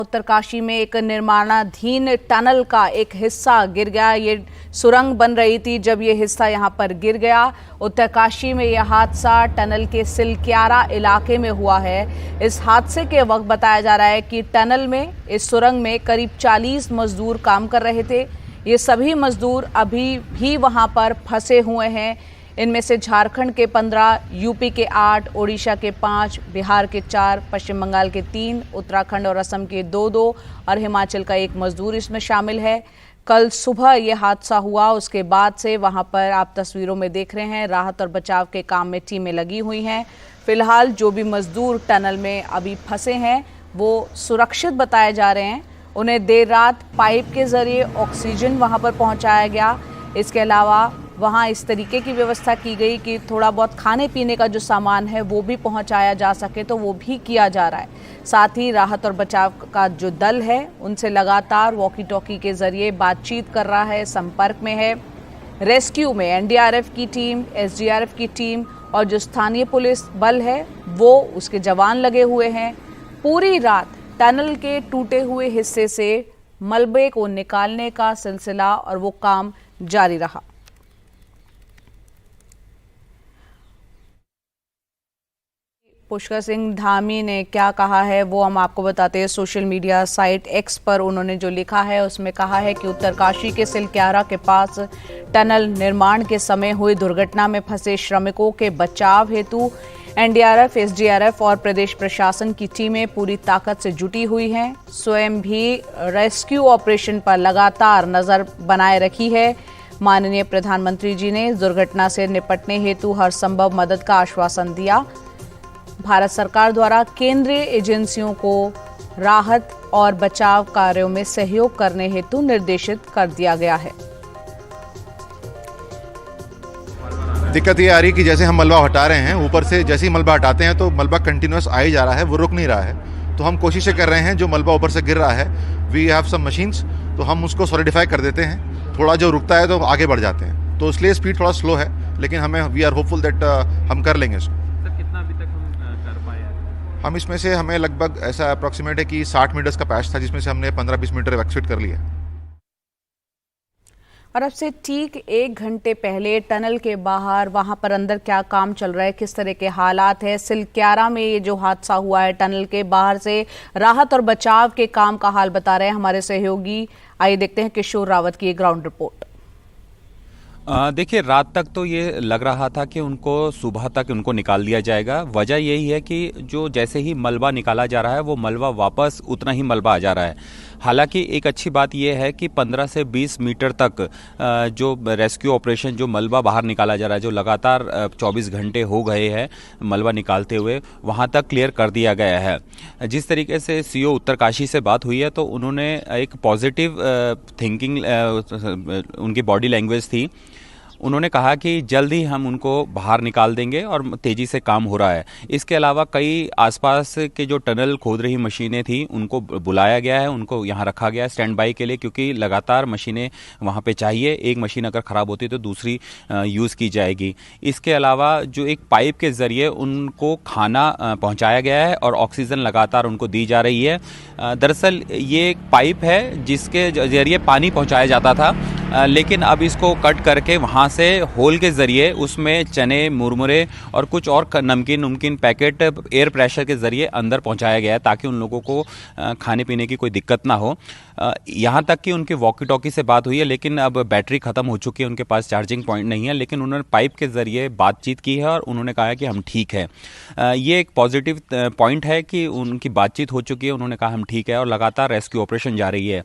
उत्तरकाशी में एक निर्माणाधीन टनल का एक हिस्सा गिर गया। ये सुरंग बन रही थी जब ये हिस्सा यहां पर गिर गया। उत्तरकाशी में यह हादसा टनल के सिलक्यारा इलाके में हुआ है। इस हादसे के वक्त बताया जा रहा है कि टनल में, इस सुरंग में करीब 40 मजदूर काम कर रहे थे। ये सभी मजदूर अभी भी वहां पर फंसे हुए हैं। इनमें से झारखंड के 15, यूपी के 8, ओडिशा के 5, बिहार के 4, पश्चिम बंगाल के 3, उत्तराखंड और असम के 2 और हिमाचल का 1 मजदूर इसमें शामिल है। कल सुबह यह हादसा हुआ, उसके बाद से वहां पर आप तस्वीरों में देख रहे हैं राहत और बचाव के काम में टीमें लगी हुई हैं। फिलहाल जो भी मजदूर टनल में अभी फंसे हैं वो सुरक्षित बताए जा रहे हैं। उन्हें देर रात पाइप के जरिए ऑक्सीजन वहां पर पहुंचाया गया। इसके अलावा वहाँ इस तरीके की व्यवस्था की गई कि थोड़ा बहुत खाने पीने का जो सामान है वो भी पहुँचाया जा सके, तो वो भी किया जा रहा है। साथ ही राहत और बचाव का जो दल है उनसे लगातार वॉकी टॉकी के जरिए बातचीत कर रहा है, संपर्क में है। रेस्क्यू में एनडीआरएफ की टीम, एसडीआरएफ की टीम और जो स्थानीय पुलिस बल है वो, उसके जवान लगे हुए हैं। पूरी रात टनल के टूटे हुए हिस्से से मलबे को निकालने का सिलसिला और वो काम जारी रहा। पुष्कर सिंह धामी ने क्या कहा है वो हम आपको बताते हैं। सोशल मीडिया साइट एक्स पर उन्होंने जो लिखा है उसमें कहा है कि उत्तरकाशी के सिलक्यारा के पास टनल निर्माण के समय हुई दुर्घटना में फंसे श्रमिकों के बचाव हेतु एनडीआरएफ, एसडीआरएफ और प्रदेश प्रशासन की टीमें पूरी ताकत से जुटी हुई हैं। स्वयं भी रेस्क्यू ऑपरेशन पर लगातार नजर बनाए रखी है। माननीय प्रधानमंत्री जी ने इस दुर्घटना से निपटने हेतु हर संभव मदद का आश्वासन दिया। भारत सरकार द्वारा केंद्रीय एजेंसियों को राहत और बचाव कार्यों में सहयोग करने हेतु निर्देशित कर दिया गया है। दिक्कत ये आ रही है कि जैसे हम मलबा हटा रहे हैं, ऊपर से जैसे ही मलबा हटाते हैं तो मलबा कंटिन्यूअस आ ही जा रहा है, वो रुक नहीं रहा है। तो हम कोशिशें कर रहे हैं, जो मलबा ऊपर से गिर रहा है, वी हैव सम मशीन्स, तो हम उसको सॉलिडिफाई कर देते हैं। थोड़ा जो रुकता है तो आगे बढ़ जाते हैं, तो इसलिए स्पीड थोड़ा स्लो है, लेकिन हमें वी आर होपफुल दैट हम कर लेंगे इसको। हम इसमें से, हमें लगभग ऐसा अप्रॉक्सीमेट है कि 60 मीटर्स का पैच था, जिसमें से हमने 15-20 मीटर इवैक्यूएट कर लिया। और अब से ठीक 1 घंटे पहले टनल के बाहर, वहां पर अंदर क्या काम चल रहा है, किस तरह के हालात है, सिलक्यारा में ये जो हादसा हुआ है, टनल के बाहर से राहत और बचाव के काम का हाल बता रहे हैं हमारे सहयोगी। आइए देखते हैं किशोर रावत की ग्राउंड रिपोर्ट। देखिए, रात तक तो ये लग रहा था कि उनको सुबह तक उनको निकाल दिया जाएगा। वजह यही है कि जो जैसे ही मलबा निकाला जा रहा है वो मलबा वापस उतना ही मलबा आ जा रहा है। हालांकि एक अच्छी बात यह है कि 15 से 20 मीटर तक जो रेस्क्यू ऑपरेशन, जो मलबा बाहर निकाला जा रहा है, जो लगातार 24 घंटे हो गए हैं मलबा निकालते हुए, वहां तक क्लियर कर दिया गया है। जिस तरीके से सीओ उत्तरकाशी से बात हुई है तो उन्होंने एक पॉजिटिव थिंकिंग, उनकी बॉडी लैंग्वेज थी। उन्होंने कहा कि जल्द ही हम उनको बाहर निकाल देंगे और तेज़ी से काम हो रहा है। इसके अलावा कई आसपास के जो टनल खोद रही मशीनें थी उनको बुलाया गया है, उनको यहाँ रखा गया है स्टैंड बाई के लिए, क्योंकि लगातार मशीनें वहाँ पे चाहिए। एक मशीन अगर ख़राब होती तो दूसरी यूज़ की जाएगी। इसके अलावा जो एक पाइप के ज़रिए उनको खाना पहुँचाया गया है और ऑक्सीजन लगातार उनको दी जा रही है। दरअसल ये एक पाइप है जिसके ज़रिए पानी पहुँचाया जाता था, लेकिन अब इसको कट करके वहाँ से होल के ज़रिए उसमें चने, मुरमुरे और कुछ और नमकीन पैकेट एयर प्रेशर के ज़रिए अंदर पहुँचाया गया है, ताकि उन लोगों को खाने पीने की कोई दिक्कत ना हो। यहाँ तक कि उनके वॉकी टॉकी से बात हुई है, लेकिन अब बैटरी ख़त्म हो चुकी है, उनके पास चार्जिंग पॉइंट नहीं है, लेकिन उन्होंने पाइप के ज़रिए बातचीत की है और उन्होंने कहा है कि हम ठीक है। ये एक पॉजिटिव पॉइंट है कि उनकी बातचीत हो चुकी है, उन्होंने कहा हम ठीक है और लगातार रेस्क्यू ऑपरेशन जारी है।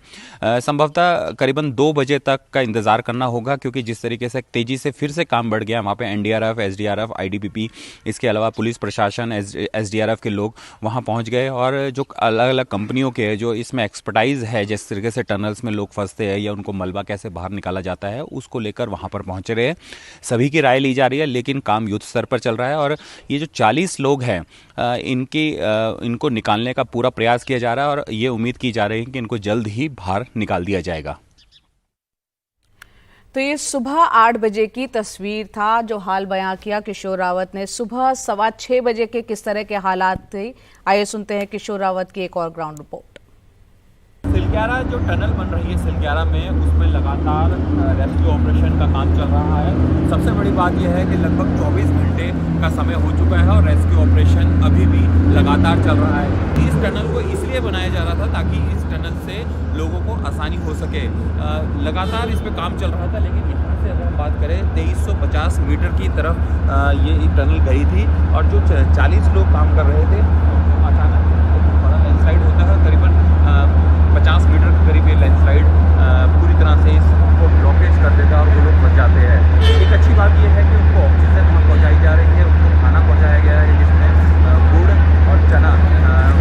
संभवतः करीबन 2 बजे तक का इंतज़ार करना होगा, क्योंकि जिस तरीके से तेज़ी से फिर से काम बढ़ गया वहाँ पे एनडीआरएफ, एसडीआरएफ, आईटीबीपी, इसके अलावा पुलिस प्रशासन, एसडीआरएफ के लोग वहाँ पहुँच गए और जो अलग अलग कंपनियों के जो इसमें एक्सपर्टाइज है, जिस तरीके से टनल्स में लोग फंसते हैं या उनको मलबा कैसे बाहर निकाला जाता है, उसको लेकर वहाँ पर पहुँचे रहे। सभी की राय ली जा रही है, लेकिन काम युद्ध स्तर पर चल रहा है और ये जो 40 लोग हैं इनको निकालने का पूरा प्रयास किया जा रहा है और ये उम्मीद की जा रही है कि इनको जल्द ही बाहर निकाल दिया जाएगा। तो ये सुबह 8 बजे की तस्वीर था जो हाल बयां किया किशोर रावत ने। सुबह 6:15 बजे के किस तरह के हालात थे, आइए सुनते हैं किशोर रावत की एक और ग्राउंड रिपोर्ट। सिलक्यारा जो टनल बन रही है सिलक्यारा में, उसमें लगातार रेस्क्यू ऑपरेशन का काम चल रहा है। सबसे बड़ी बात यह है कि लगभग 24 घंटे का समय हो चुका है और रेस्क्यू ऑपरेशन अभी भी लगातार चल रहा है। इस टनल को इसलिए बनाया जा रहा था ताकि इस टनल से लोगों को आसानी हो सके। लगातार इस पर काम चल रहा था, लेकिन यहाँ से अगर हम बात करें 2350 मीटर की तरफ ये टनल गई थी और जो 40 लोग काम कर रहे थे, अचानक बड़ा लैंडस्लाइड होता है। करीबन 50 मीटर के करीब ये लैंडस्लाइड पूरी तरह से इसको ब्लॉकेज कर देता है और वो लोग फंस जाते हैं। एक अच्छी बात यह है कि उनको ऑक्सीजन वहाँ पहुँचाई जा रही है, उनको खाना पहुँचाया गया है, जिसमें गुड़ और चना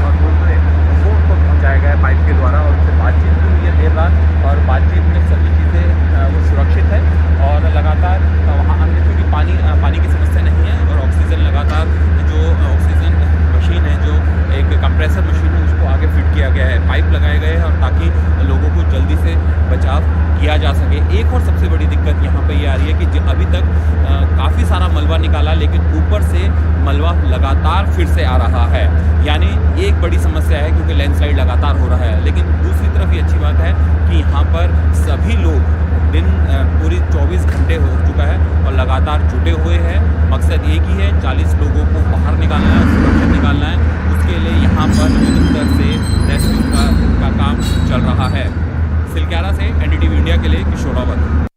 और कुरकुरे वो उनको पहुँचाया गया है पाइप के द्वारा। और उससे बातचीत भी हुई है देर रात और बातचीत में सभी चीज़ें वो सुरक्षित है और लगातार वहाँ अन्य क्योंकि पानी की समस्या नहीं है और ऑक्सीजन लगातार जो ऑक्सीजन मशीन है, जो एक कंप्रेसर मशीन है, उसको आगे फिट किया गया है, पाइप लगाए गए हैं और ताकि लोगों को जल्दी से बचाव किया जा सके। एक और सबसे बड़ी दिक्कत यहाँ पे ये आ रही है कि अभी तक काफ़ी सारा मलबा निकाला, लेकिन ऊपर से मलबा लगातार फिर से आ रहा है। यानी एक बड़ी समस्या है क्योंकि लैंडस्लाइड लगातार हो रहा है। लेकिन दूसरी तरफ ये अच्छी बात है कि यहाँ पर सभी लोग दिन पूरी 24 घंटे हो चुका है और लगातार जुटे हुए हैं। मकसद एक ही है, 40 लोगों को बाहर निकालना है, सुरक्षित निकालना है। उसके लिए यहाँ पर विभिन्न स्तर से रेस्क्यू का काम चल रहा है। सिलक्यारा से एनडीटीवी इंडिया के लिए किशोर रावत।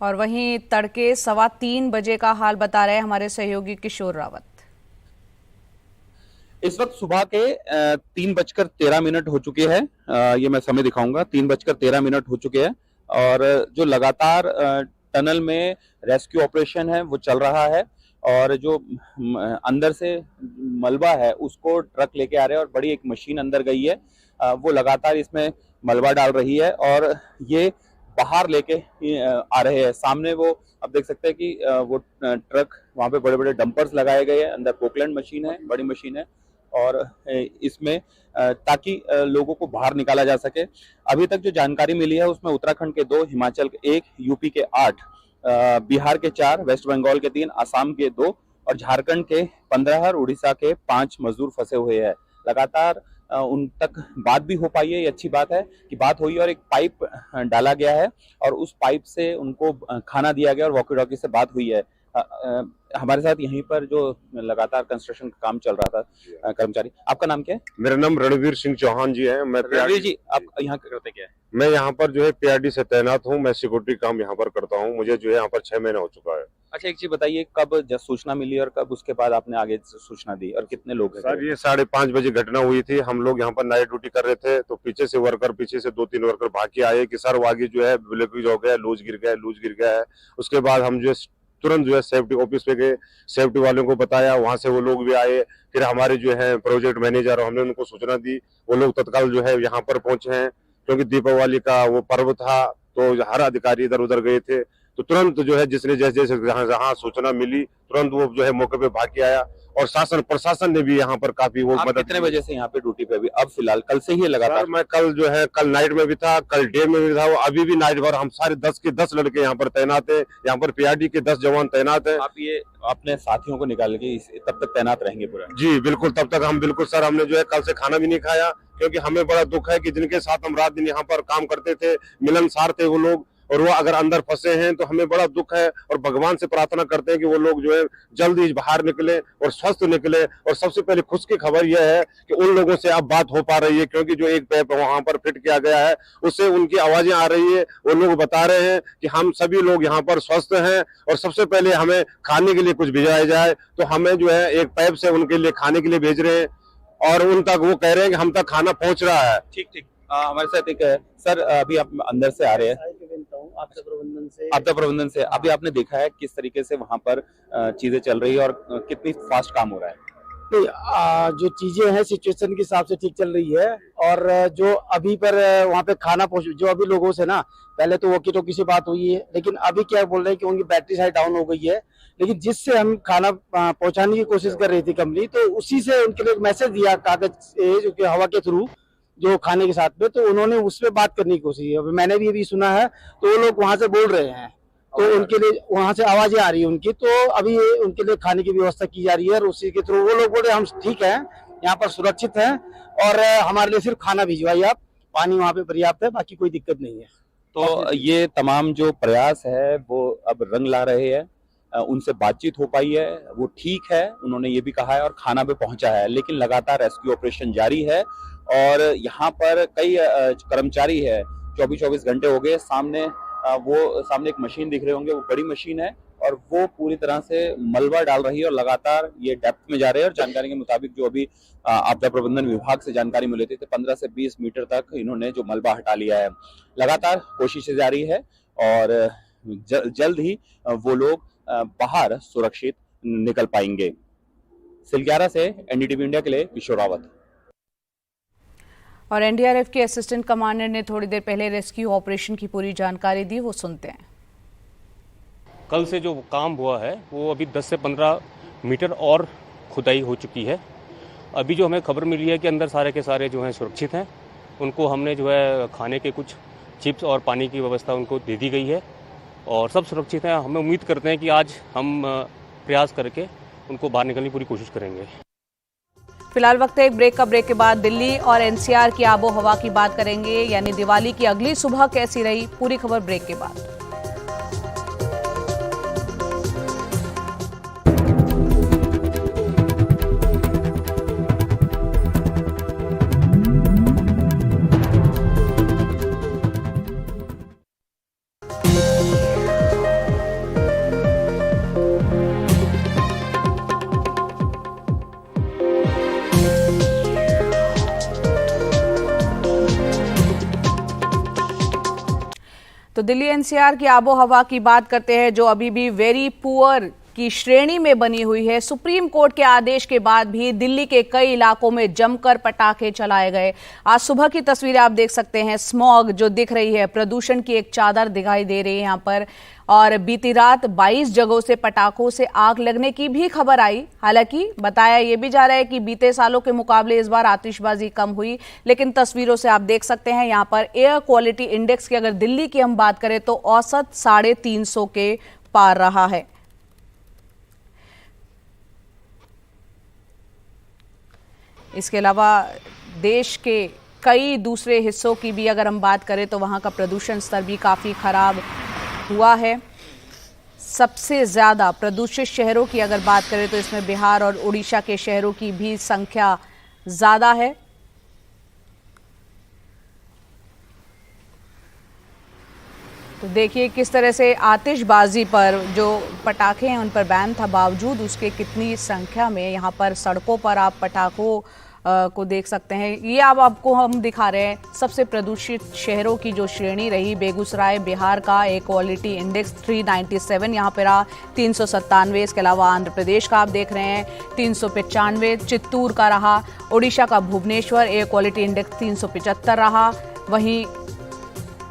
और वहीं तड़के 3:15 बजे का हाल बता रहे हैं हमारे सहयोगी किशोर रावत। इस वक्त सुबह के 3:13 हो चुके हैं। ये मैं समय दिखाऊंगा, 3:13 हो चुके हैं और जो लगातार टनल में रेस्क्यू ऑपरेशन है वो चल रहा है और जो अंदर से मलबा है उसको ट्रक लेके आ रहे हैं और बड़ी एक मशीन अंदर गई है, वो लगातार इसमें मलबा डाल रही है और ये बाहर लेके आ रहे हैं। सामने वो अब देख सकते हैं कि वो ट्रक, वहाँ पे बड़े बड़े डंपर्स लगाए गए हैं, अंदर पोकलैंड मशीन है, बड़ी मशीन है और इसमें ताकि लोगों को बाहर निकाला जा सके। अभी तक जो जानकारी मिली है उसमें उत्तराखंड के 2, हिमाचल के 1, यूपी के 8, बिहार के 4, वेस्ट बंगाल के 3, असम के 2 और झारखंड के 15 और उड़ीसा के 5 मजदूर फंसे हुए हैं। लगातार उन तक बात भी हो पाई है, ये अच्छी बात है कि बात हुई और एक पाइप डाला गया है और उस पाइप से उनको खाना दिया गया और वॉकी टॉकी से बात हुई है। हमारे साथ यहीं पर जो लगातार कंस्ट्रक्शन का काम चल रहा था कर्मचारी, आपका नाम क्या है? मेरा नाम रणवीर सिंह चौहान जी है। मैं रणवीर जी, आप यहाँ करते क्या है? मैं यहाँ पर जो है पीआरडी से तैनात हूँ। मैं सिक्योरिटी काम यहाँ पर करता हूँ। मुझे जो है यहाँ पर 6 महीना हो चुका है। अच्छा, एक चीज बताइए, कब जब सूचना मिली और कब उसके बाद आपने आगे सूचना दी और कितने लोग हैं? सर, ये 5:30 बजे घटना हुई थी। हम लोग यहाँ पर नाइट ड्यूटी कर रहे थे तो पीछे से 2-3 वर्कर भाग के आए कि सर वो आगे जो है ब्लॉकेज हो गया, लूज गिर गया है। उसके बाद हम जो है तुरंत जो है सेफ्टी ऑफिस पे गए, सेफ्टी वालों को बताया, वहां से वो लोग भी आए। फिर हमारे जो है प्रोजेक्ट मैनेजर, हमने उनको सूचना दी, वो लोग तत्काल जो है यहाँ पर पहुंचे हैं। क्योंकि दीपावली का वो पर्व था तो हर अधिकारी इधर उधर गए थे, तो तुरंत जो है जिसने जैसे जहाँ सूचना मिली तुरंत वो जो है मौके पे भाग के आया और प्रशासन ने भी यहाँ पर काफी वो मदद। कितने बजे से यहाँ पे ड्यूटी पे? अभी अब फिलहाल कल से ही लगातार? मैं कल नाइट में भी था, कल डे में भी था, वो अभी भी नाइट भर हम सारे 10 के 10 लड़के यहाँ पर तैनात है। यहाँ पर पीआरडी के 10 जवान तैनात है। आप ये अपने साथियों को निकाल के तब तक तैनात रहेंगे पूरा? जी बिल्कुल, तब तक हम बिल्कुल सर, हमने जो है कल से खाना भी नहीं खाया क्योंकि हमें बड़ा दुख है कि जिनके साथ हम रात दिन यहाँ पर काम करते थे, मिलनसार थे वो लोग, और वो अगर अंदर फंसे हैं तो हमें बड़ा दुख है और भगवान से प्रार्थना करते हैं कि वो लोग जो है जल्दी बाहर निकले और स्वस्थ निकले। और सबसे पहले खुश की खबर यह है कि उन लोगों से अब बात हो पा रही है क्योंकि जो एक पैप वहां पर फिट किया गया है उससे उनकी आवाजें आ रही है। वो लोग बता रहे हैं कि हम सभी लोग यहाँ पर स्वस्थ हैं और सबसे पहले हमें खाने के लिए कुछ भिजवाया जाए, तो हमें जो है एक पैप से उनके लिए खाने के लिए भेज रहे हैं और उन तक वो कह रहे हैं कि हम तक खाना पहुंच रहा है। ठीक। हमारे साथ एक सर, अभी आप अंदर से आ रहे हैं आपदा प्रबंधन से, अभी आपने देखा है किस तरीके से वहां पर चीजें चल रही है और कितनी फास्ट काम हो रहा है? जो चीजें हैं सिचुएशन के हिसाब से ठीक चल रही है और जो अभी पर वहाँ पे खाना जो अभी लोगों से ना, पहले तो वॉकी टॉकी से बात हुई है, लेकिन अभी क्या बोल रहे हैं कि उनकी बैटरी साइड डाउन हो गई है, लेकिन जिससे हम खाना पहुंचाने की कोशिश कर रही थी कंपनी, तो उसी से उनके लिए एक मैसेज दिया कागज से, जो कि हवा के थ्रू, जो खाने के साथ में, तो उन्होंने उस पर बात करने की कोशिश की। मैंने भी अभी सुना है तो वो लोग वहां से बोल रहे हैं, तो उनके लिए वहां से आवाजें आ रही है उनकी, तो अभी उनके लिए खाने की व्यवस्था की जा रही है और उसी के थ्रू वो लोग बोल रहे हैं हम ठीक है, यहाँ पर सुरक्षित है और हमारे लिए सिर्फ खाना भिजवाइए आप, पानी वहाँ पे पर्याप्त है, बाकी कोई दिक्कत नहीं है। तो ये तमाम जो प्रयास है वो अब रंग ला रहे हैं। उनसे बातचीत हो पाई है, वो ठीक है, उन्होंने ये भी कहा है और खाना पे पहुंचा है, लेकिन लगातार रेस्क्यू ऑपरेशन जारी है और यहाँ पर कई कर्मचारी है, 24-24 घंटे हो गए। सामने सामने एक मशीन दिख रहे होंगे, वो बड़ी मशीन है और वो पूरी तरह से मलबा डाल रही है और लगातार ये डेप्थ में जा रहे हैं। और जानकारी के मुताबिक जो अभी आपदा प्रबंधन विभाग से जानकारी मिली थी, तो 15 से 20 मीटर तक इन्होंने जो मलबा हटा लिया है। लगातार कोशिशें जारी है और जल्द ही वो लोग बाहर सुरक्षित निकल पाएंगे। सिलग्यारा से एनडीटीवी इंडिया के लिए किशोर रावत। और एनडीआरएफ के असिस्टेंट कमांडर ने थोड़ी देर पहले रेस्क्यू ऑपरेशन की पूरी जानकारी दी, वो सुनते हैं। कल से जो काम हुआ है वो अभी 10 से 15 मीटर और खुदाई हो चुकी है। अभी जो हमें खबर मिली है कि अंदर सारे के सारे जो हैं सुरक्षित हैं। उनको हमने जो है खाने के कुछ चिप्स और पानी की व्यवस्था उनको दे दी गई है और सब सुरक्षित हैं। हमें उम्मीद करते हैं कि आज हम प्रयास करके उनको बाहर निकलने की पूरी कोशिश करेंगे। फिलहाल वक्त है एक ब्रेक का। ब्रेक के बाद दिल्ली और एनसीआर की आबो हवा की बात करेंगे, यानी दिवाली की अगली सुबह कैसी रही, पूरी खबर ब्रेक के बाद। तो दिल्ली एनसीआर की आबो हवा की बात करते हैं, जो अभी भी वेरी पुअर की श्रेणी में बनी हुई है। सुप्रीम कोर्ट के आदेश के बाद भी दिल्ली के कई इलाकों में जमकर पटाखे चलाए गए। आज सुबह की तस्वीरें आप देख सकते हैं, स्मॉग जो दिख रही है, प्रदूषण की एक चादर दिखाई दे रही है यहाँ पर। और बीती रात 22 जगहों से पटाखों से आग लगने की भी खबर आई। हालांकि बताया यह भी जा रहा है कि बीते सालों के मुकाबले इस बार आतिशबाजी कम हुई, लेकिन तस्वीरों से आप देख सकते हैं यहाँ पर एयर क्वालिटी इंडेक्स की अगर दिल्ली की हम बात करें तो औसत 350 के पार रहा है। इसके अलावा देश के कई दूसरे हिस्सों की भी अगर हम बात करें तो वहाँ का प्रदूषण स्तर भी काफ़ी खराब हुआ है। सबसे ज़्यादा प्रदूषित शहरों की अगर बात करें तो इसमें बिहार और उड़ीसा के शहरों की भी संख्या ज़्यादा है। तो देखिए किस तरह से आतिशबाजी पर जो पटाखे हैं उन पर बैन था, बावजूद उसके कितनी संख्या में यहाँ पर सड़कों पर आप पटाखों को देख सकते हैं। ये आपको हम दिखा रहे हैं सबसे प्रदूषित शहरों की जो श्रेणी रही। बेगूसराय बिहार का एयर क्वालिटी इंडेक्स 397 यहाँ पर रहा, 397। इसके अलावा आंध्र प्रदेश का आप देख रहे हैं 395, चित्तूर का रहा। उड़ीसा का भुवनेश्वर एयर क्वालिटी इंडेक्स 375 रहा। वहीं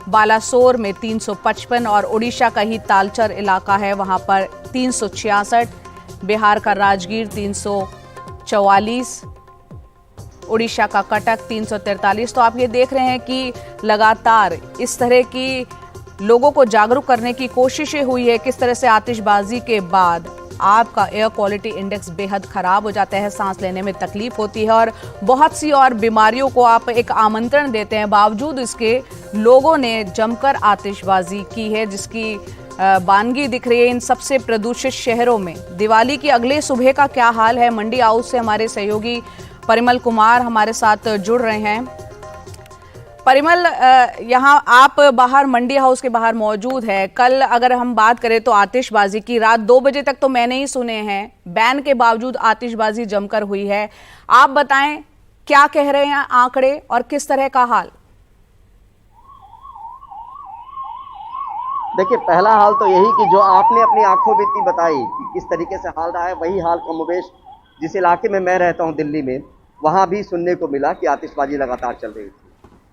बालासोर में 355 और उड़ीसा का ही तालचर इलाका है वहां पर 366। बिहार का राजगीर 344, उड़ीसा का कटक 343। तो आप ये देख रहे हैं कि लगातार इस तरह की लोगों को जागरूक करने की कोशिशें हुई है। किस तरह से आतिशबाजी के बाद आपका एयर क्वालिटी इंडेक्स बेहद खराब हो जाता है, सांस लेने में तकलीफ होती है और बहुत सी और बीमारियों को आप एक आमंत्रण देते हैं। बावजूद इसके लोगों ने जमकर आतिशबाजी की है, जिसकी बानगी दिख रही है इन सबसे प्रदूषित शहरों में। दिवाली की अगले सुबह का क्या हाल है, मंडी हाउस से हमारे सहयोगी परिमल कुमार हमारे साथ जुड़ रहे हैं। परिमल, यहाँ आप बाहर मंडी हाउस के बाहर मौजूद है। कल अगर हम बात करें तो आतिशबाजी की रात 2 बजे तक तो मैंने ही सुने हैं, बैन के बावजूद आतिशबाजी जमकर हुई है। आप बताएं क्या कह रहे हैं आंकड़े और किस तरह का हाल? देखिए, पहला हाल तो यही कि जो आपने अपनी आंखों बीती बताई कि किस तरीके से हाल रहा है, वही हाल कमोबेश जिस इलाके में मैं रहता हूं दिल्ली में, वहां भी सुनने को मिला कि आतिशबाजी लगातार चल रही थी।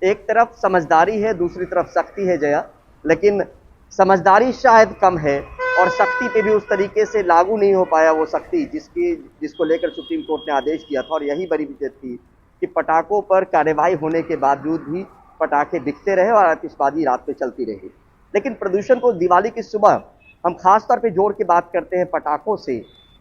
एक तरफ समझदारी है, दूसरी तरफ सख्ती है जया, लेकिन समझदारी शायद कम है और सख्ती पे भी उस तरीके से लागू नहीं हो पाया वो सख्ती जिसको लेकर सुप्रीम कोर्ट ने आदेश दिया था। और यही बड़ी वजह थी कि पटाखों पर कार्रवाई होने के बावजूद भी पटाखे बिकते रहे और आतिशबाजी रात में चलती रही। लेकिन प्रदूषण को दिवाली की सुबह हम खास तौर पे जोड़ के बात करते हैं पटाखों से,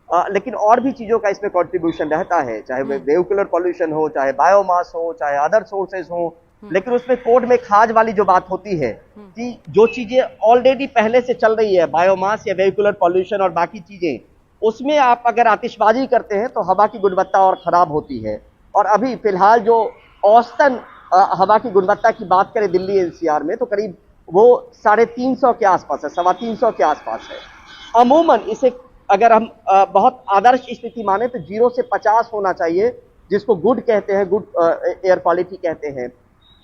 लेकिन और भी चीज़ों का इसमें कंट्रीब्यूशन रहता है, चाहे वेहिकुलर पॉल्यूशन हो, चाहे बायोमास हो, चाहे अदर सोर्सेज हो। लेकिन उसमें कोड में खाज वाली जो बात होती है कि जो चीज़ें ऑलरेडी पहले से चल रही है, बायोमास या वेहिकुलर पॉल्यूशन और बाकी चीज़ें, उसमें आप अगर आतिशबाजी करते हैं तो हवा की गुणवत्ता और ख़राब होती है। और अभी फ़िलहाल जो औसतन हवा की गुणवत्ता की बात करें दिल्ली एनसीआर में, तो करीब वो 350 के आसपास है, 325 के आसपास है। अमूमन इसे अगर हम बहुत आदर्श स्थिति माने तो 0 से 50 होना चाहिए, जिसको गुड कहते हैं, गुड एयर क्वालिटी कहते हैं।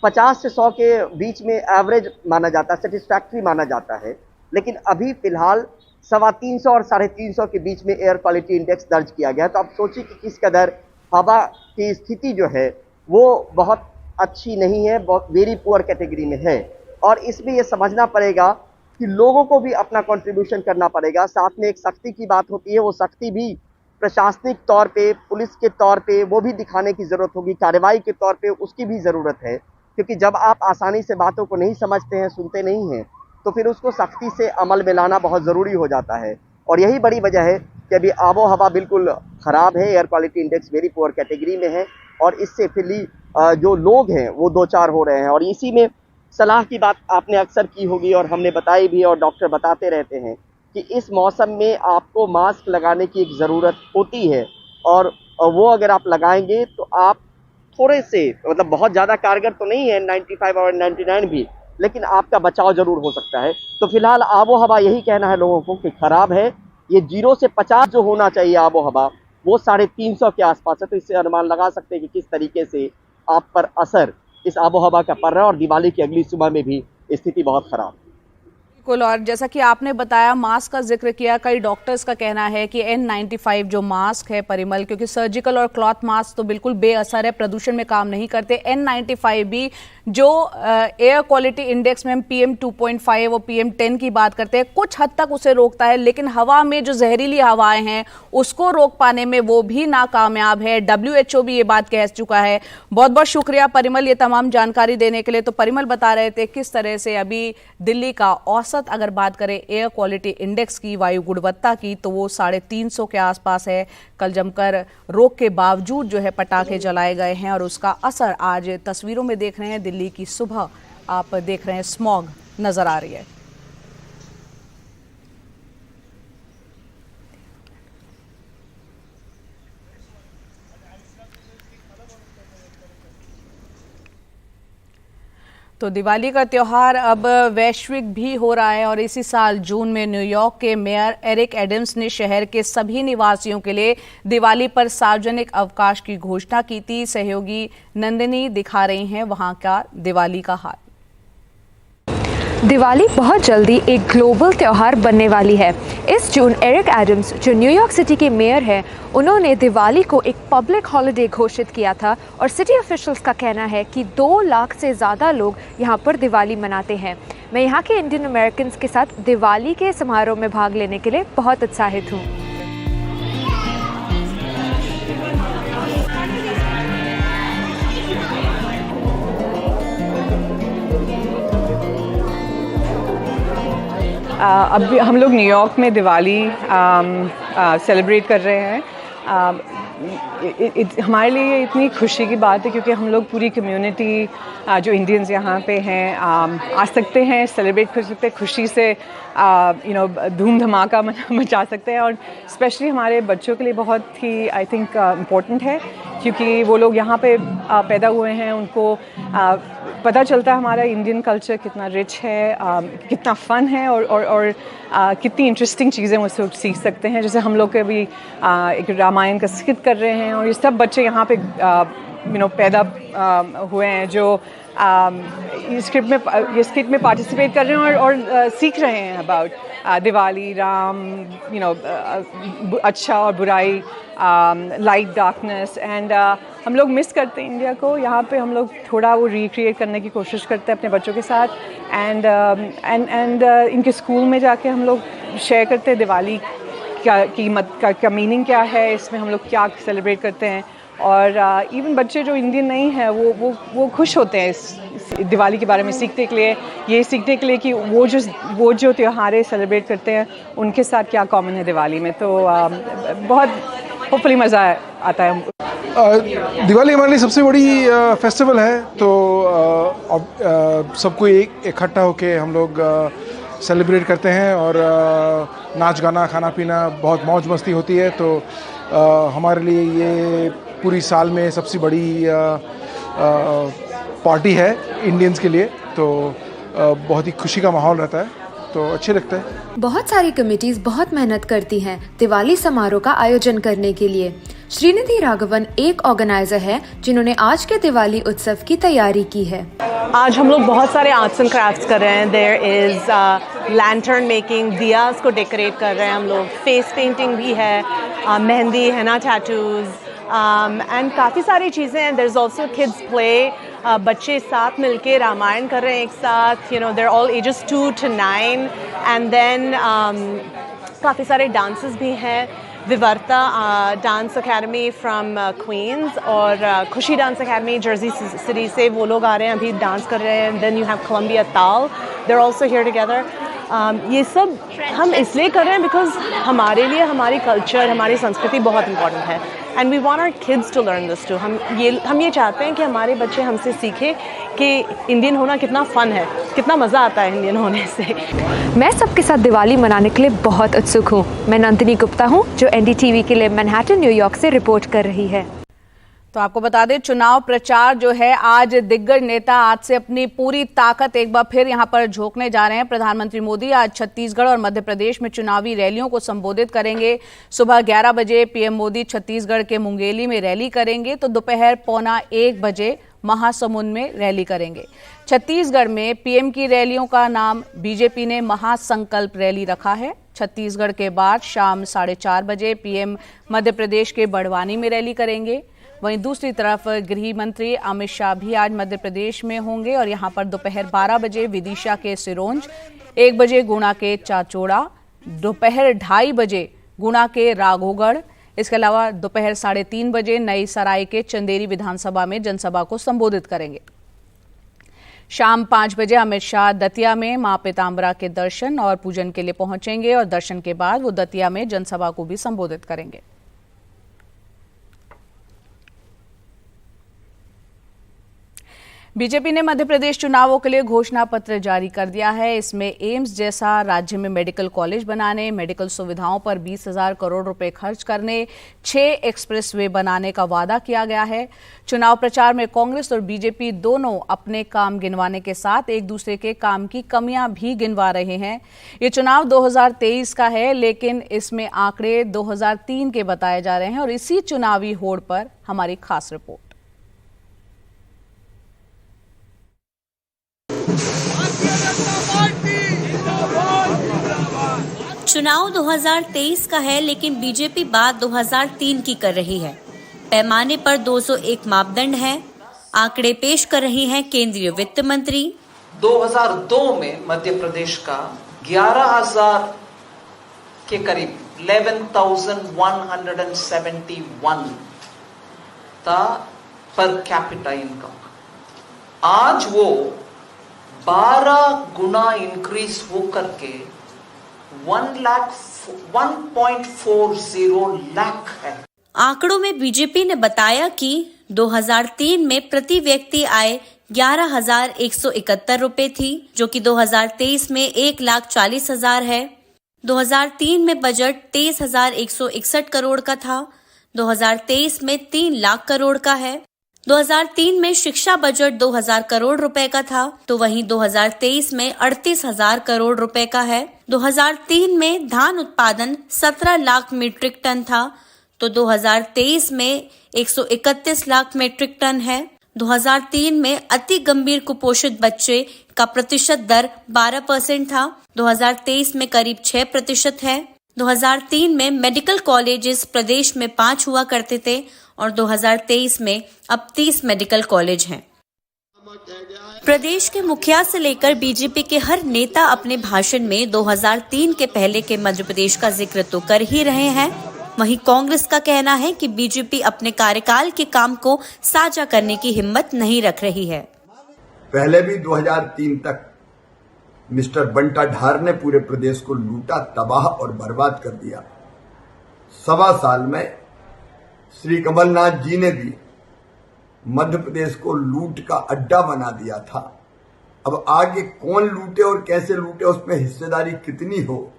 50 से 100 के बीच में एवरेज माना जाता है, सेटिस्फैक्ट्री माना जाता है। लेकिन अभी फिलहाल 325 और 350 के बीच में एयर क्वालिटी इंडेक्स दर्ज किया गया है। तो आप सोचिए कि किस कदर हवा की स्थिति जो है वो बहुत अच्छी नहीं है, बहुत वेरी पुअर कैटेगरी में है। और इसमें ये समझना पड़ेगा कि लोगों को भी अपना कंट्रीब्यूशन करना पड़ेगा। साथ में एक सख्ती की बात होती है, वो सख्ती भी प्रशासनिक तौर पे, पुलिस के तौर पे वो भी दिखाने की ज़रूरत होगी, कार्रवाई के तौर पे उसकी भी ज़रूरत है। क्योंकि जब आप आसानी से बातों को नहीं समझते हैं, सुनते नहीं हैं, तो फिर उसको सख्ती से अमल में लाना बहुत ज़रूरी हो जाता है। और यही बड़ी वजह है कि अभी आबो हवा बिल्कुल ख़राब है, air quality index very poor category में है। और इससे फिर जो लोग हैं वो दो चार हो रहे हैं। और इसी में सलाह की बात आपने अक्सर की होगी और हमने बताई भी, और डॉक्टर बताते रहते हैं कि इस मौसम में आपको मास्क लगाने की एक ज़रूरत होती है। और वो अगर आप लगाएंगे तो आप थोड़े से, मतलब बहुत ज़्यादा कारगर तो नहीं है 95 और 99 भी, लेकिन आपका बचाव ज़रूर हो सकता है। तो फिलहाल आबो हवा यही कहना है लोगों को कि ख़राब है। ये 0 से 50 जो होना चाहिए आबो हवा, वो 350 के आसपास है। तो इससे अनुमान लगा सकते हैं कि किस तरीके से आप पर असर इस आबो हवा का पड़ रहा है। और दिवाली की अगली सुबह में भी स्थिति बहुत ख़राब। बिल्कुल, और जैसा कि आपने बताया, मास्क का जिक्र किया, कई डॉक्टर्स का कहना है कि N95 जो मास्क है परिमल, क्योंकि सर्जिकल और क्लॉथ मास्क तो बिल्कुल बेअसर है, प्रदूषण में काम नहीं करते। N95 भी जो एयर क्वालिटी इंडेक्स में हम PM 2.5 और PM 10 की बात करते हैं, कुछ हद तक उसे रोकता है, लेकिन हवा में जो जहरीली हवाएं हैं उसको रोक पाने में वो भी नाकामयाब है। WHO भी ये बात कह चुका है। बहुत बहुत शुक्रिया परिमल ये तमाम जानकारी देने के लिए। तो परिमल बता रहे थे किस तरह से अभी दिल्ली का औसत अगर बात करें एयर क्वालिटी इंडेक्स की, वायु गुणवत्ता की, तो वो 350 के आसपास है। कल जमकर रोक के बावजूद जो है पटाखे जलाए गए हैं और उसका असर आज तस्वीरों में देख रहे हैं। दिल्ली की सुबह आप देख रहे हैं, स्मॉग नजर आ रही है। तो दिवाली का त्यौहार अब वैश्विक भी हो रहा है और इसी साल जून में न्यूयॉर्क के मेयर एरिक एडम्स ने शहर के सभी निवासियों के लिए दिवाली पर सार्वजनिक अवकाश की घोषणा की थी। सहयोगी नंदिनी दिखा रही हैं वहां का दिवाली का हाल। दिवाली बहुत जल्दी एक ग्लोबल त्यौहार बनने वाली है। इस जून एरिक एडम्स, जो न्यूयॉर्क सिटी के मेयर हैं, उन्होंने दिवाली को एक पब्लिक हॉलिडे घोषित किया था और सिटी ऑफिशियल्स का कहना है कि 2 लाख से ज़्यादा लोग यहाँ पर दिवाली मनाते हैं। मैं यहाँ के इंडियन अमेरिकन्स के साथ दिवाली के समारोह में भाग लेने के लिए बहुत उत्साहित हूँ। अब हम लोग न्यूयॉर्क में दिवाली सेलिब्रेट कर रहे हैं। हमारे लिए इतनी खुशी की बात है क्योंकि हम लोग पूरी कम्युनिटी जो इंडियंस यहाँ पे हैं आ सकते हैं, सेलिब्रेट कर सकते हैं, खुशी से धूम धमाका मचा सकते हैं। और स्पेशली हमारे बच्चों के लिए बहुत ही आई थिंक इम्पोर्टेंट है क्योंकि वो लोग यहाँ पे पैदा हुए हैं, उनको पता चलता है हमारा इंडियन कल्चर कितना रिच है, कितना फ़न है और कितनी इंटरेस्टिंग चीज़ें मुझसे सीख सकते हैं। जैसे हम लोग कभी एक रामायण का स्किट कर रहे हैं और ये सब बच्चे यहाँ पे पैदा हुए हैं जो इस स्किट में पार्टिसिपेट कर रहे हैं और सीख रहे हैं अबाउट दिवाली, राम, अच्छा और बुराई, लाइट डार्कनेस। एंड हम लोग मिस करते हैं इंडिया को। यहाँ पे हम लोग थोड़ा वो रिक्रिएट करने की कोशिश करते हैं अपने बच्चों के साथ। एंड इनके स्कूल में जाके हम लोग शेयर करते हैं दिवाली का मीनिंग क्या है, इसमें हम लोग क्या सेलिब्रेट करते हैं और इवन बच्चे जो इंडियन नहीं हैं वो खुश होते हैं इस दिवाली के बारे में सीखने के लिए, ये सीखने के लिए कि वो जो त्योहारें सेलिब्रेट करते हैं उनके साथ क्या कॉमन है दिवाली में। तो बहुत होपफुली मज़ा आता है। दिवाली हमारे लिए सबसे बड़ी फेस्टिवल है, तो सबको इकट्ठा होके हम लोग सेलिब्रेट करते हैं और नाच गाना खाना पीना बहुत मौज मस्ती होती है। तो हमारे लिए ये पूरी साल में सबसे बड़ी पार्टी है इंडियंस के लिए, तो बहुत ही खुशी का माहौल रहता है, तो अच्छे लगता है। बहुत सारी कमेटीज बहुत मेहनत करती हैं दिवाली समारोह का आयोजन करने के लिए। श्रीनिधि राघवन एक ऑर्गेनाइजर है जिन्होंने आज के दिवाली उत्सव की तैयारी की है। आज हम लोग बहुत सारे आर्ट्स एंड क्राफ्ट्स कर रहे हैं। There is lantern making, diyas को डेकोरेट कर रहे हैं हम लोग, फेस पेंटिंग भी है, मेहंदी, हेना टैटूज एंड काफ़ी सारी चीज़ें हैं। There is also kids play, बच्चे साथ मिलके रामायण कर रहे हैं एक साथ, there all ages 2 to 9 and then काफ़ी सारे डांसेस भी हैं। Vivarta dance academy from Queens और Khushi dance academy Jersey city से वो लोग आ रहे हैं, अभी डांस कर रहे हैं। Then you have Colombia Taal, they are also here together. ये सब हम इसलिए कर रहे हैं बिकॉज हमारे लिए हमारी कल्चर, हमारी संस्कृति बहुत इंपॉर्टेंट है and we want our kids to learn this too. हम ये चाहते हैं कि हमारे बच्चे हमसे सीखें कि इंडियन होना कितना फ़न है, कितना मज़ा आता है इंडियन होने से। मैं सबके साथ दिवाली मनाने के लिए बहुत उत्सुक हूँ। मैं नंदिनी गुप्ता हूँ जो NDTV के लिए मैनहट्टन न्यूयॉर्क से रिपोर्ट कर रही है। तो आपको बता दें, चुनाव प्रचार जो है आज दिग्गज नेता आज से अपनी पूरी ताकत एक बार फिर यहां पर झोंकने जा रहे हैं। प्रधानमंत्री मोदी आज छत्तीसगढ़ और मध्य प्रदेश में चुनावी रैलियों को संबोधित करेंगे। सुबह 11 बजे पीएम मोदी छत्तीसगढ़ के मुंगेली में रैली करेंगे, तो दोपहर 12:45 बजे महासमुंद में रैली करेंगे। छत्तीसगढ़ में पीएम की रैलियों का नाम बीजेपी ने महासंकल्प रैली रखा है। छत्तीसगढ़ के बाद शाम 4:30 बजे पीएम मध्य प्रदेश के बड़वानी में रैली करेंगे। वहीं दूसरी तरफ गृह मंत्री अमित शाह भी आज मध्य प्रदेश में होंगे और यहां पर दोपहर 12 बजे विदिशा के सिरोंज, 1 बजे गुना के चाचौड़ा, दोपहर 2:30 बजे गुना के राघोगढ़, इसके अलावा दोपहर 3:30 बजे नई सराय के चंदेरी विधानसभा में जनसभा को संबोधित करेंगे। शाम 5 बजे अमित शाह दतिया में मां पीताम्बरा के दर्शन और पूजन के लिए पहुंचेंगे और दर्शन के बाद वो दतिया में जनसभा को भी संबोधित करेंगे। बीजेपी ने मध्य प्रदेश चुनावों के लिए घोषणा पत्र जारी कर दिया है। इसमें एम्स जैसा राज्य में मेडिकल कॉलेज बनाने, मेडिकल सुविधाओं पर 20,000 करोड़ रुपए खर्च करने, 6 एक्सप्रेसवे बनाने का वादा किया गया है। चुनाव प्रचार में कांग्रेस और बीजेपी दोनों अपने काम गिनवाने के साथ एक दूसरे के काम की कमियां भी गिनवा रहे हैं। ये चुनाव 2023 का है, लेकिन इसमें आंकड़े 2003 के बताए जा रहे हैं और इसी चुनावी होड़ पर हमारी खास रिपोर्ट। चुनाव 2023 का है, लेकिन बीजेपी बात 2003 की कर रही है। पैमाने पर 201 मापदंड हैं। आंकड़े पेश कर रही हैं केंद्रीय वित्त मंत्री। 2002 में मध्य प्रदेश का 11,000 के करीब 11,171 था पर कैपिटा इनकम। आज वो 12 गुना इंक्रीज होकर के 1.40 लाख है। आंकड़ों में बीजेपी ने बताया कि 2003 में प्रति व्यक्ति आय 11,171 रुपए थी, जो कि 2023 में 1,40,000 है। 2003 में बजट 23,161 करोड़ का था, 2023 में 3 लाख करोड़ का है। 2003 में शिक्षा बजट 2,000 करोड़ रुपए का था, तो वहीं 2023 में 38,000 करोड़ रुपए का है। 2003 में धान उत्पादन 17 लाख मीट्रिक टन था, तो 2023 में 131 लाख मीट्रिक टन है। 2003 में अति गंभीर कुपोषित बच्चे का प्रतिशत दर 12% था, 2023 में करीब 6% है। 2003 में मेडिकल कॉलेजेस प्रदेश में 5 हुआ करते थे और 2023 में अब 30 मेडिकल कॉलेज हैं। प्रदेश के मुखिया से लेकर बीजेपी के हर नेता अपने भाषण में 2003 के पहले के मध्य प्रदेश का जिक्र तो कर ही रहे हैं, वहीं कांग्रेस का कहना है कि बीजेपी अपने कार्यकाल के काम को साझा करने की हिम्मत नहीं रख रही है। पहले भी 2003 तक मिस्टर बंटा ढार ने पूरे प्रदेश को लूटा, तबाह और बर्बाद कर दिया। 1.25 साल में श्री कमलनाथ जी ने भी मध्य प्रदेश को लूट का अड्डा बना दिया था। अब आगे कौन लूटे और कैसे लूटे, उसमें हिस्सेदारी कितनी हो,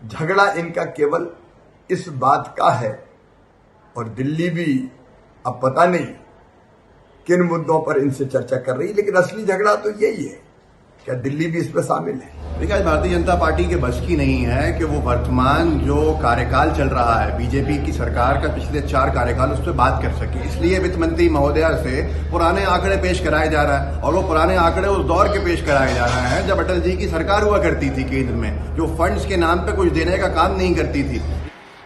झगड़ा इनका केवल इस बात का है। और दिल्ली भी अब पता नहीं किन मुद्दों पर इनसे चर्चा कर रही है, लेकिन असली झगड़ा तो यही है। क्या दिल्ली भी इसमें शामिल है? देखिए, आज भारतीय जनता पार्टी के बस की नहीं है कि वो वर्तमान जो कार्यकाल चल रहा है बीजेपी की सरकार का, पिछले 4 कार्यकाल, उस पर बात कर सके। इसलिए वित्त मंत्री महोदया से पुराने आंकड़े पेश कराए जा रहा है, और वो पुराने आंकड़े उस दौर के पेश कराए जा रहे हैं जब अटल जी की सरकार हुआ करती थी केंद्र में, जो फंड्स के नाम पे कुछ देने का काम नहीं करती थी।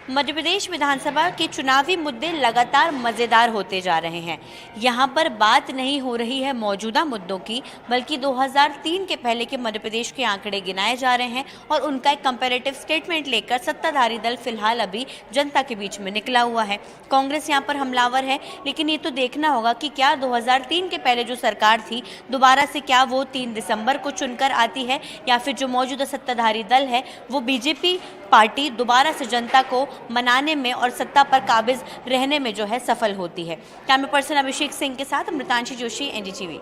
मध्य प्रदेश विधानसभा के चुनावी मुद्दे लगातार मजेदार होते जा रहे हैं। यहाँ पर बात नहीं हो रही है मौजूदा मुद्दों की, बल्कि 2003 के पहले के मध्य प्रदेश के आंकड़े गिनाए जा रहे हैं और उनका एक कंपैरेटिव स्टेटमेंट लेकर सत्ताधारी दल फिलहाल अभी जनता के बीच में निकला हुआ है। कांग्रेस यहाँ पर हमलावर है, लेकिन ये तो देखना होगा कि क्या 2003 के पहले जो सरकार थी दोबारा से क्या वो 3 दिसंबर को चुनकर आती है, या फिर जो मौजूदा सत्ताधारी दल है वो बीजेपी पार्टी दोबारा से जनता को मनाने में और सत्ता पर काबिज रहने में जो है सफल होती है। कैमरा पर्सन अभिषेक सिंह के साथ अमृतांशी जोशी, एनडीटीवी।